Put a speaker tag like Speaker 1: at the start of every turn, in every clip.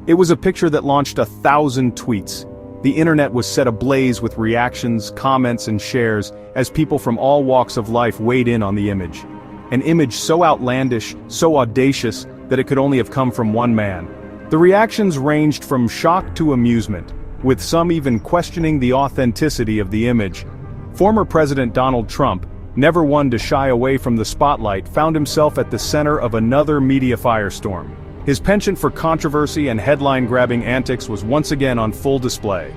Speaker 1: It was a picture that launched 1,000 tweets. The internet was set ablaze with reactions, comments and shares as people from all walks of life weighed in on the image. An image so outlandish, so audacious, that it could only have come from one man. The reactions ranged from shock to amusement, with some even questioning the authenticity of the image. Former President Donald Trump, never one to shy away from the spotlight, found himself at the center of another media firestorm. His penchant for controversy and headline-grabbing antics was once again on full display.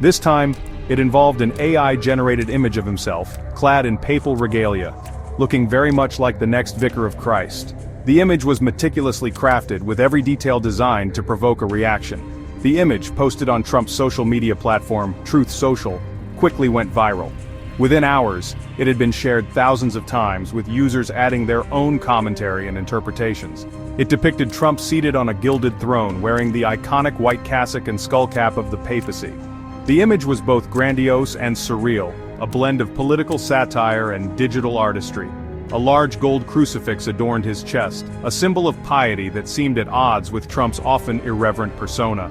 Speaker 1: This time, it involved an AI-generated image of himself, clad in papal regalia, looking very much like the next Vicar of Christ. The image was meticulously crafted, with every detail designed to provoke a reaction. The image, posted on Trump's social media platform, Truth Social, quickly went viral. Within hours, it had been shared thousands of times, with users adding their own commentary and interpretations. It depicted Trump seated on a gilded throne, wearing the iconic white cassock and skullcap of the papacy. The image was both grandiose and surreal, a blend of political satire and digital artistry. A large gold crucifix adorned his chest, a symbol of piety that seemed at odds with Trump's often irreverent persona.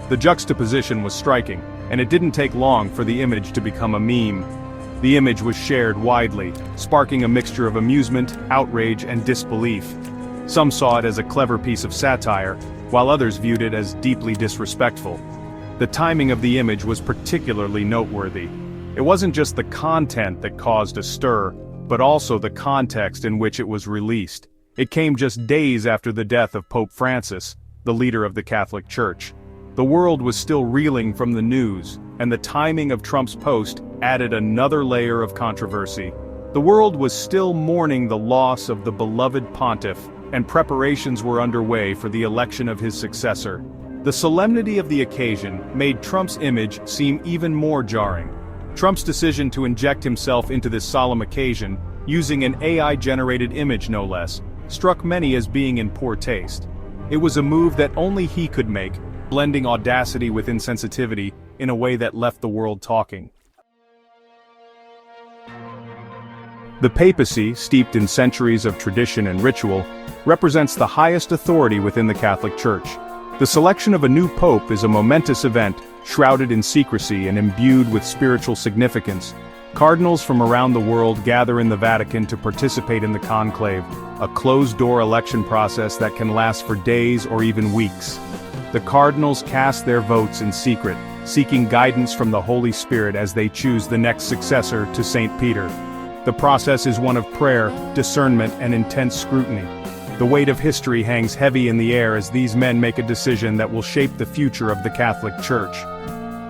Speaker 1: The juxtaposition was striking, and it didn't take long for the image to become a meme. The image was shared widely, sparking a mixture of amusement, outrage, and disbelief. Some saw it as a clever piece of satire, while others viewed it as deeply disrespectful. The timing of the image was particularly noteworthy. It wasn't just the content that caused a stir, but also the context in which it was released. It came just days after the death of Pope Francis, the leader of the Catholic Church. The world was still reeling from the news, and the timing of Trump's post added another layer of controversy. The world was still mourning the loss of the beloved pontiff, and preparations were underway for the election of his successor. The solemnity of the occasion made Trump's image seem even more jarring. Trump's decision to inject himself into this solemn occasion, using an AI-generated image no less, struck many as being in poor taste. It was a move that only he could make, blending audacity with insensitivity in a way that left the world talking. The papacy, steeped in centuries of tradition and ritual, represents the highest authority within the Catholic Church. The selection of a new pope is a momentous event, shrouded in secrecy and imbued with spiritual significance. Cardinals from around the world gather in the Vatican to participate in the conclave, a closed-door election process that can last for days or even weeks. The cardinals cast their votes in secret, seeking guidance from the Holy Spirit as they choose the next successor to St. Peter. The process is one of prayer, discernment, and intense scrutiny. The weight of history hangs heavy in the air as these men make a decision that will shape the future of the Catholic Church.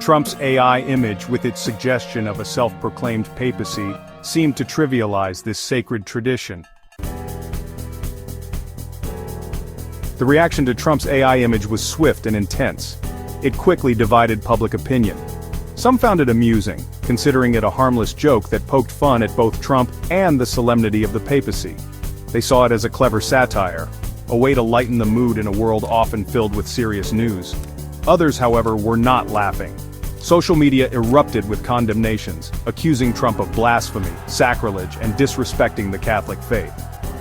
Speaker 1: Trump's AI image, with its suggestion of a self-proclaimed papacy, seemed to trivialize this sacred tradition. The reaction to Trump's AI image was swift and intense. It quickly divided public opinion. Some found it amusing, considering it a harmless joke that poked fun at both Trump and the solemnity of the papacy. They saw it as a clever satire, a way to lighten the mood in a world often filled with serious news. Others, however, were not laughing. Social media erupted with condemnations, accusing Trump of blasphemy, sacrilege, and disrespecting the Catholic faith.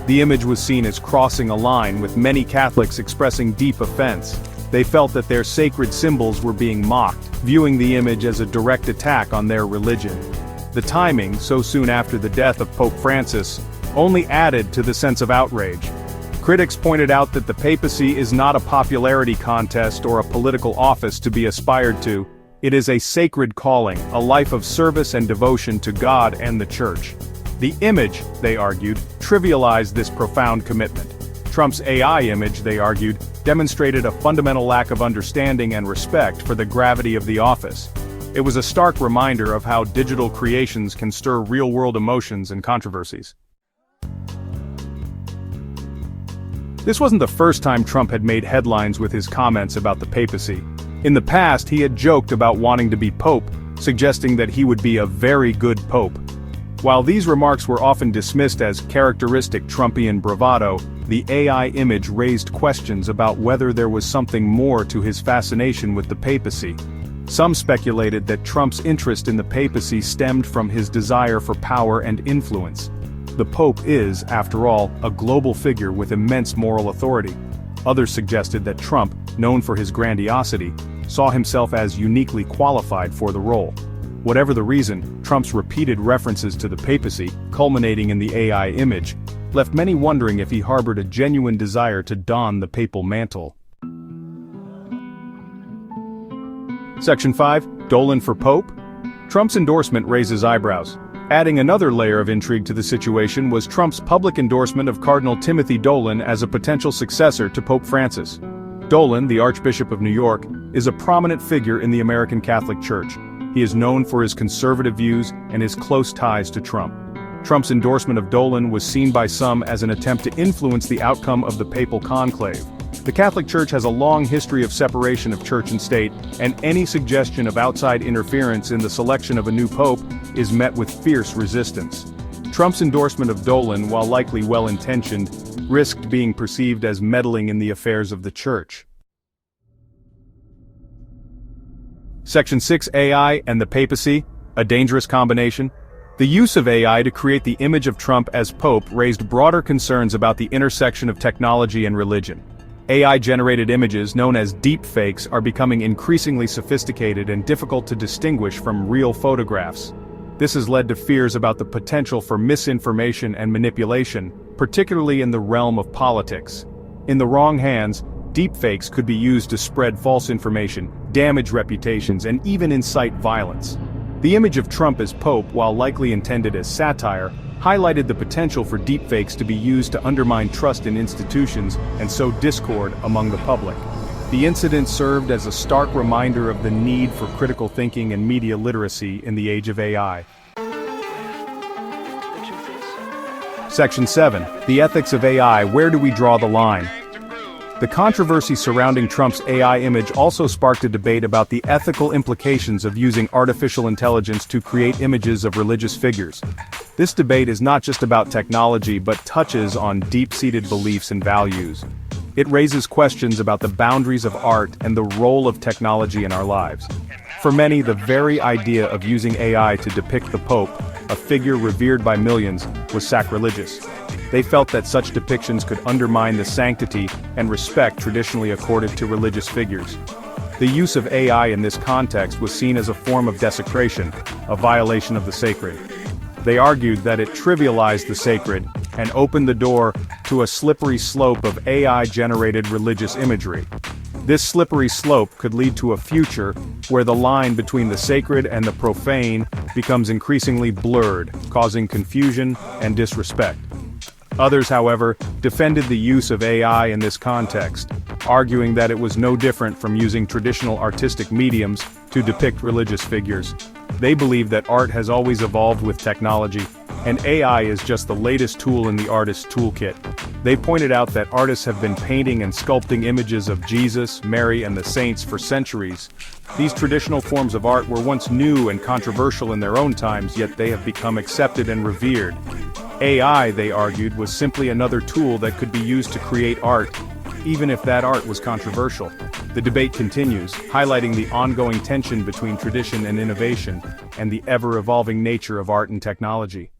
Speaker 1: The image was seen as crossing a line, with many Catholics expressing deep offense. They felt that their sacred symbols were being mocked, viewing the image as a direct attack on their religion. The timing, so soon after the death of Pope Francis, only added to the sense of outrage. Critics pointed out that the papacy is not a popularity contest or a political office to be aspired to. It is a sacred calling, a life of service and devotion to God and the Church. The image, they argued, trivialized this profound commitment. Trump's AI image, they argued, demonstrated a fundamental lack of understanding and respect for the gravity of the office. It was a stark reminder of how digital creations can stir real-world emotions and controversies. This wasn't the first time Trump had made headlines with his comments about the papacy. In the past, he had joked about wanting to be pope, suggesting that he would be a very good pope. While these remarks were often dismissed as characteristic Trumpian bravado, the AI image raised questions about whether there was something more to his fascination with the papacy. Some speculated that Trump's interest in the papacy stemmed from his desire for power and influence. The Pope is, after all, a global figure with immense moral authority. Others suggested that Trump, known for his grandiosity, saw himself as uniquely qualified for the role. Whatever the reason, Trump's repeated references to the papacy, culminating in the AI image, left many wondering if he harbored a genuine desire to don the papal mantle. Section 5. Dolan for Pope? Trump's endorsement raises eyebrows. Adding another layer of intrigue to the situation was Trump's public endorsement of Cardinal Timothy Dolan as a potential successor to Pope Francis. Dolan, the Archbishop of New York, is a prominent figure in the American Catholic Church. He is known for his conservative views and his close ties to Trump. Trump's endorsement of Dolan was seen by some as an attempt to influence the outcome of the papal conclave. The Catholic Church has a long history of separation of church and state, and any suggestion of outside interference in the selection of a new pope is met with fierce resistance. Trump's endorsement of Dolan, while likely well-intentioned, risked being perceived as meddling in the affairs of the church. Section 6. AI and the papacy, a dangerous combination? The use of AI to create the image of Trump as pope raised broader concerns about the intersection of technology and religion. AI-generated images, known as deepfakes, are becoming increasingly sophisticated and difficult to distinguish from real photographs. This has led to fears about the potential for misinformation and manipulation, particularly in the realm of politics. In the wrong hands, deepfakes could be used to spread false information, damage reputations, and even incite violence. The image of Trump as pope, while likely intended as satire, highlighted the potential for deepfakes to be used to undermine trust in institutions and sow discord among the public. The incident served as a stark reminder of the need for critical thinking and media literacy in the age of AI. Section 7. The ethics of AI. Where do we draw the line? The controversy surrounding Trump's AI image also sparked a debate about the ethical implications of using artificial intelligence to create images of religious figures. This debate is not just about technology but touches on deep-seated beliefs and values. It raises questions about the boundaries of art and the role of technology in our lives. For many, the very idea of using AI to depict the Pope, a figure revered by millions, was sacrilegious. They felt that such depictions could undermine the sanctity and respect traditionally accorded to religious figures. The use of AI in this context was seen as a form of desecration, a violation of the sacred. They argued that it trivialized the sacred and opened the door to a slippery slope of AI-generated religious imagery. This slippery slope could lead to a future where the line between the sacred and the profane becomes increasingly blurred, causing confusion and disrespect. Others, however, defended the use of AI in this context, arguing that it was no different from using traditional artistic mediums to depict religious figures. They believe that art has always evolved with technology, and AI is just the latest tool in the artist's toolkit. They pointed out that artists have been painting and sculpting images of Jesus, Mary, and the saints for centuries. These traditional forms of art were once new and controversial in their own times, yet they have become accepted and revered. AI, they argued, was simply another tool that could be used to create art, even if that art was controversial. The debate continues, highlighting the ongoing tension between tradition and innovation, and the ever-evolving nature of art and technology.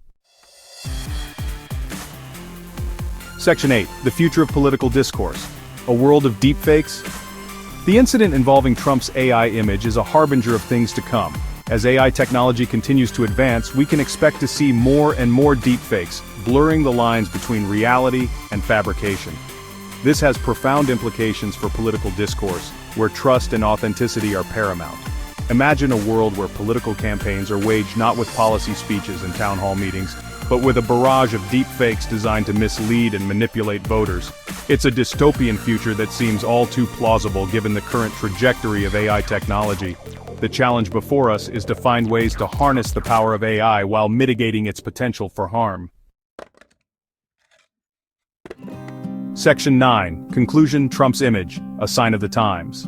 Speaker 1: Section 8. The future of political discourse. A world of deepfakes? The incident involving Trump's AI image is a harbinger of things to come. As AI technology continues to advance, we can expect to see more and more deepfakes, blurring the lines between reality and fabrication. This has profound implications for political discourse, where trust and authenticity are paramount. Imagine a world where political campaigns are waged not with policy speeches and town hall meetings, but with a barrage of deepfakes designed to mislead and manipulate voters. It's a dystopian future that seems all too plausible given the current trajectory of AI technology. The challenge before us is to find ways to harness the power of AI while mitigating its potential for harm. Section 9. Conclusion. Trump's image, a sign of the times.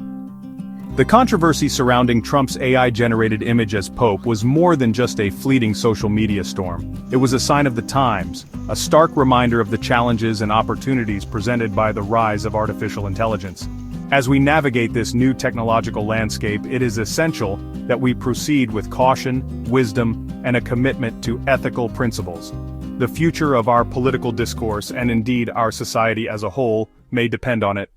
Speaker 1: The controversy surrounding Trump's AI-generated image as Pope was more than just a fleeting social media storm. It was a sign of the times, a stark reminder of the challenges and opportunities presented by the rise of artificial intelligence. As we navigate this new technological landscape, it is essential that we proceed with caution, wisdom, and a commitment to ethical principles. The future of our political discourse, and indeed our society as a whole, may depend on it.